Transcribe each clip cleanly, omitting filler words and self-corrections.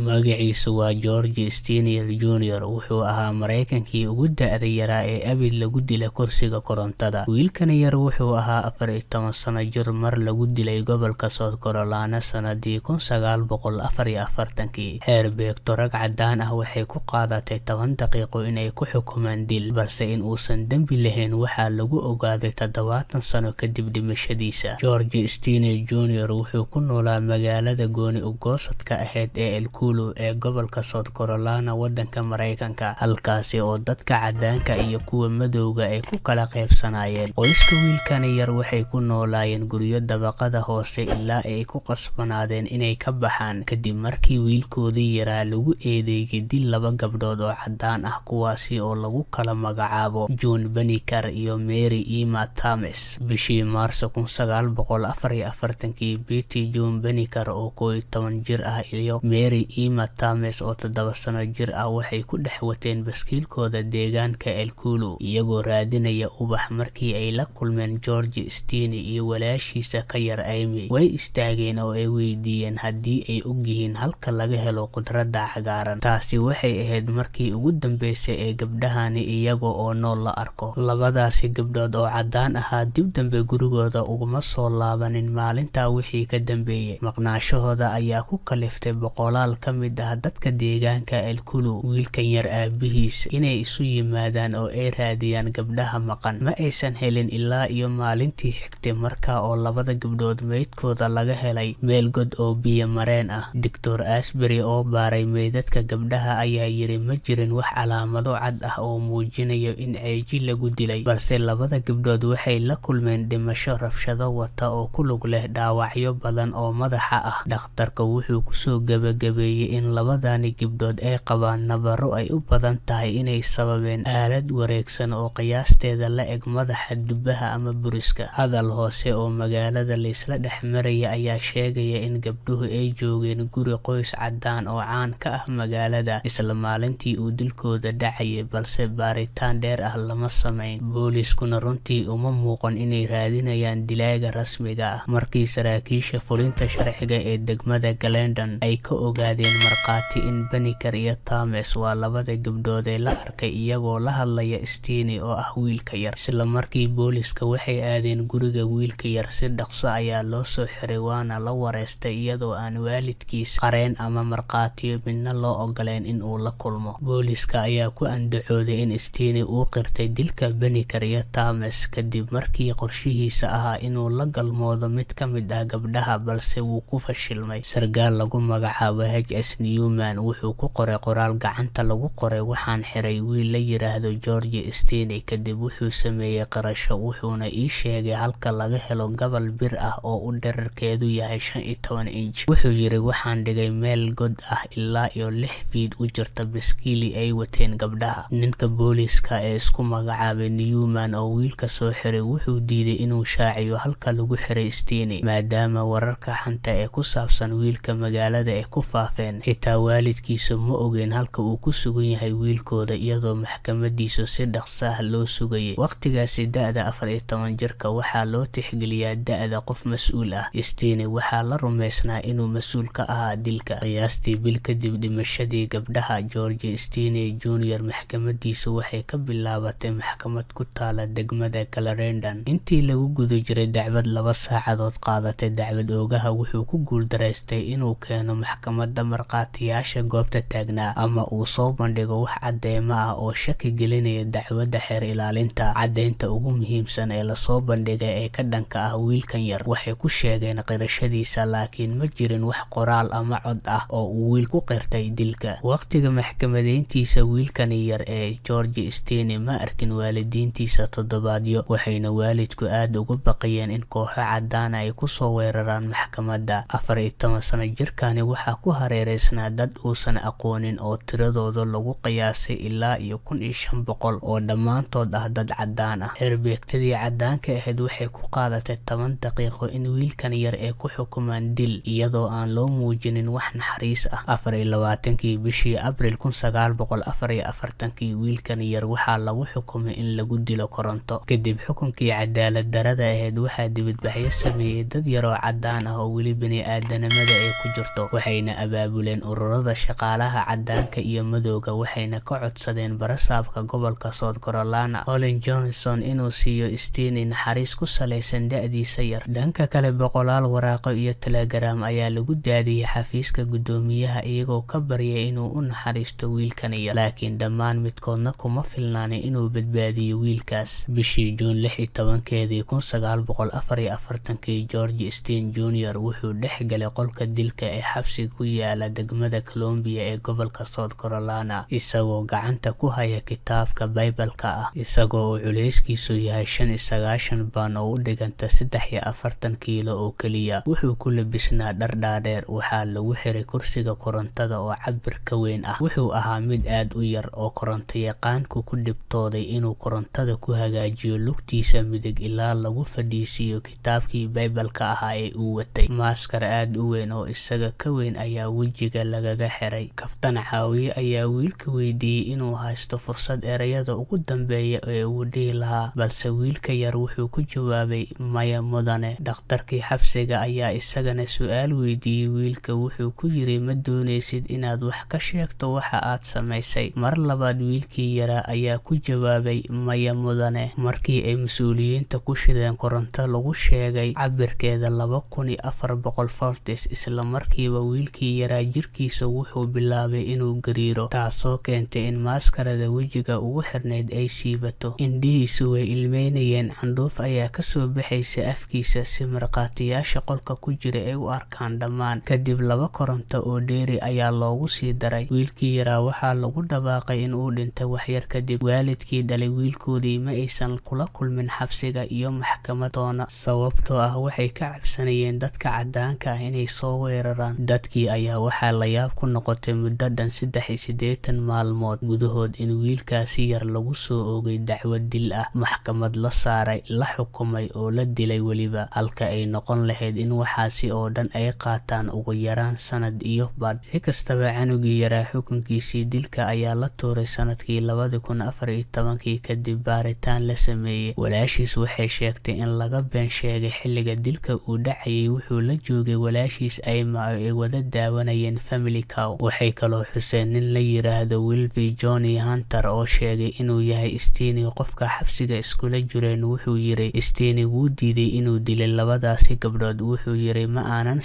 Magaciisu waa George Stinney Jr. wuxuu ahaa Mareykankii ugu da'da yaraa ee Abid lagu dilay Korsiga Korantada. Wiilkan yar wuxuu ahaa 14 sano jir mar lagu dilay gobolka South Carolina sanadii 1944. Xeer beegto rag cadaan ah waxay ku qaadatay 10 daqiiqo inay ku xukumaan dil, balse in uusan dambi lahayn waxaa lagu ogaaday 70 sano kadib dhimashadiisa. George Stinney Jr. wuxuu ku noolaa magaalada gooni u goosadka ahayd ee Lagu ee gobolka South Carolina wadanka Mareykanka, halkaasi oo dadka cadaanka iyo kuwa madowga ay ku kala qaybsanayeen. Qoyska wiilkan yar waxay ku noolaayeen guryo dabaqada hoose ilaa ay ku qasbanaadeen inay ka baxaan kadib markii wiilkoodii yaraa lagu eedeeyay dil 2 gabdhood oo cadaan ah, kuwaasi oo lagu kala magacaabo June Banniker iyo Mary Emma Thomas. Bishii Maarso 1944, Betty June Banniker oo 11 jir ah iyo Mary Emma Thomas oo 7 sano jir ah waxay ku dhex wateen baskiilkooda deegaanka Lagu iyagoo raadinaya ubax markii ay la kulmeen George Stinney iyo walaashiisa ka yar Amy. Way istaageen oo ay weydiiyeen haddii ay ogyihiin halka laga helo khudradda cagaaran. Taasi waxay ahayd markii ugu dambeysay ee gabdhahani iyaga oo nool la arko. Labadaasi gabdhood oo cadaan ahaa dib dambe gurigooda uguma soo laabanin maalintaa wixii ka dambeeyay. Maqnaashahooda ayaa ku kaliftay boqolaal ka mid ah dadka deegaanka Lagu wiilkan yar aabihiis inay isu yimaadaan oo ay raadiyaan gabdhaha maqan. Ma aysan helin ilaa iyo maalintii xigtay markaa oo 2 gabdhood meydkooda laga helay meel god oo biyo mareen ah. Dr. Asbury oo baaray meydadka gabdhaha ayaa yiri ma jirin wax calaamado cad ah oo muujinayo in ceeji lagu dilay, balse 2 gabdhood waxay la kulmeen dhimasho rabshado wata oo ku lug leh dhaawacyo badan oo madaxa ah. Dhakhtarka wuxuu kusoo gabagabeeyay in 2dani gabdhood ay qabaan nabaro ay u badan tahay inay sababeen aalad wareegsan oo qiyaasteeda la eg madaxa dubaha ama buriska. Hadal hoose oo magaalada la isla dhex maraya ayaa sheegaya in gabdhuhu ay joogeen guri qoys cadaan oo caan ka ah magaalada isla maalintii uu dilkooda dhacayay, balse baaritaan dheer ah lama samayn. Booliiskuna runtii uma muuqan inay raadinayaan dilaaga rasmiga ah. Markii saraakiisha fulinta sharciga ee degmada Glendon ay ka ogaadeen markhaati in Banniker iyo Thomas waa 2 gabdhood ee la arkay iyagoo la hadlaya Stinney oo ah wiilka yar, isla markii booliiska waxay aadeen guriga wiilka yar. Si dhaqso ayaa loo soo xiray waana la wareystay iyadoo aan waalidkiis, qareen ama markhaatiyo midna loo ogoleen in uu la kulmo. Booliiska ayaa ku andacooday in Stinney uu qirtay dilka Banniker iyo Thomas kadib markii qorshihiisa ahaa inuu la galmoodo mid ka mid ah gabdhaha, balse wuu ku fashilmay. Sargaal lagu magacaabo H.S. Newman wuxuu ku qoray qoraal gacanta lagu qoray, waxaan xiray wiil la yiraahdo George Stinney kadib wuxuu sameeyay qirasho, wuxuuna ii sheegay halka laga helo gabal bir ah oo u dhererkeedu yahay 15 inch. Wuxuu yiri waxaan dhigay meel god ah ilaa iyo 6 feet u jirta baskiili ay wateen gabdhaha. Ninka booliiska ee isku magacaabay Newman oo wiilka soo xiray wuxuu diiday inuu shaaciyo halka lagu xiray Stinney maadaama wararka xanta ee ku saabsan wiilka magaalada ay ku faafeen. Xitaa waalidkiisu ma ogeen halka uu ku sugan yahay wiilkooda iyadoo maxkamadiisu si dhaqso ah loo sugayay. Waqtigaasi da'da 14 jirka waxaa loo tixgeliyaa da'da qof mas'uul ah. Stinney waxaa la rumaysnaa inuu mas'uul ka ahaa dilka. Qiyaastii bil kadib dhimashadii gabdhaha, George Stinney Jr. maxkamadiisu waxay ka bilaabatay maxkamad ku taala degmada Glendon. Intii lagu guda jiray dacwad 2 saacadood qaadatay, dacwad oogaha wuxuu ku guuldareystay inuu keeno maxkamadda markhaatiyaasha goobta taagnaa ama uu soo bandhigo wax cadeymo ah oo shaki gelinaya dacwadda xeer ilaalinta. Cadeynta ugu muhiimsan ee la soo bandhigay ee ka dhanka ah wiilkan yar waxay ku sheegeen qirashadiisa, laakiin ma jirin wax qoraal ama cod ah oo uu wiil ku qirtay dilka. Waqtiga maxkamadeyntiisa wiilkan yar ee George Stinney ma arkin waalidiintiisa toddobaadyo, waxayna waalidku aad uga baqayeen in kooxo cadaan ay ku soo weeraraan maxkamadda. 14 sano jirkani waxaa ku hareereysnaa dad uusan aqoonin oo tiradooda lagu qiyaasay ilaa iyo 1500 oo dhammaantood ah dad cadaan ah. Xerbeegtadii cadaanka ahayd waxay ku qaadatay 10 daqiiqo in wiilkan yar ay ku xukumaan dil iyadoo aan loo muujinin wax naxariis ah. 24kii bishii Abriil 1944, wiilkan yar waxaa lagu xukumay in lagu dilo koronto. Kadib xukunkii cadaalad darada ahayd waxaa dibadbaxyo sameeyay dad yar oo cadaan ah oo weli bani aadanimada ay ku jirto, waxayna abaabuleen ururada shaqaalaha caddaanka iyo madowga waxayna ka codsadeen barasaabka gobolka South Carolina Olin Johnson inuu siiyo Stinney naxariis ku saleysan da'diisa yar. Dhanka kale boqolaal waraaqo iyo telegram ayaa lagu daadiyay xafiiska gudoomiyaha iyagoo ka baryay inuu u naxariisto wiilkan yar, laakiin dhammaan midkoodna kuma filnaanin inuu badbaadiyo wiilkaas. Bishii Juun 16, 1944 George Stinney Jr. wuxuu dhex galay qolka dilka ee xabsiga ku yaala degmada Columbia ee gobolka South Carolina isagoo gacanta ku haya kitaabka Bible-ka ah, isagoo uu culeyskiisu yahay 95 baan oo u dhiganta 43 kiilo oo kaliya. Wuxuu ku labisnaa dhar dhaadheer, waxaa lagu xiray kursiga korantada oo cabir ka weyn ah. Wuxuu ahaa mid aad u yar oo koronto yaqaanku ku dhibtooday inuu korantada ku hagaajiyo lugtiisa midig ilaa lagu fadhiisiyo kitaabkii Bible-ka ahaa ee uu watay. Maaskar aad u weyn oo isaga ka weyn ayaa wejiga lagaga xiray. Kaftan caawiye ayaa wiilka weydiiyey inuu haysto fursad erayada ugu dambeeya ee uu dhihi lahaa, balse wiilka yar wuxuu ku jawaabay maya mudane. Dhakhtarkii xabsiga ayaa isagana su'aal weydiiyey wiilka, wuxuu ku yiri ma doonaysid inaad wax ka sheegto waxa aad samaysay. Mar labaad wiilkii yaraa ayaa ku jawaabay maya mudane. Markii ay mas'uuliyiinta ku shideen koronto lagu sheegay cabirkeeda 2400 volts, isla markiiba wiilkii yaraa jirkiisa wuxuu bilaabay inuu gariiro, taasoo keentay in maaskarada wejiga ugu xirneyd ay siibato. Indhihiisu way ilmeynayeen, candhuuf ayaa kasoo baxaysa afkiisa si markhaatiyaasha qolka ku jira ay u arkaan dhammaan. Kadib 2 koronto oo dheeri ayaa loogu sii daray. Wiilkii yaraa waxaa lagu dhawaaqay in uu dhintay waxyar kadib. Waalidkii dhalay wiilkoodii ma aysan kula kulmin xabsiga iyo maxkamadoona sababtoo ah waxay ka cabsanayeen dadka caddaanka ah inay soo weeraraan. Dadkii ayaa waxaa la yaab ku noqotay muddo dhan 83 maalmood gudahood in wiilkaasi yar lagu soo oogay dacwad dil ah, maxkamad la saaray, la xukumay oo la dilay weliba, halka ay noqon lahayd in waxaasi oo dhan ay qaataan ugu yaraan sanad iyo badh. Si kastaba canugii yaraa xukunkiisii dilka ayaa la tuuray sanadkii 2014 kadib baaritaan la sameeyey. Walaashiis waxay sheegtay in laga been sheegay xilliga dilka uu dhacayay. Wuxuu la joogay walaashiis Ayma oo ay wada daawanayeen Family Cow. Waxay kaloo xuseen nin la yiraahdo Wilby Johnny Hunter oo sheegay inuu yahay Stinney qofka xabsiga iskula jireen. Wuxuu yiri Stinney wuu diiday inuu dilay labadaasi gabdhood. Wuxuu yiri ma aanan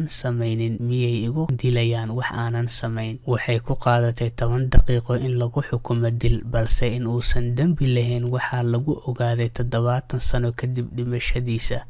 sameynin miyay igu dilayaan wax aanan samayn. Waxay ku qaadatay 10 daqiiqo in lagu xukumo dil, balse in uusan dambi lahayn waxaa lagu ogaaday 70 sano kadib dhimashadiisa.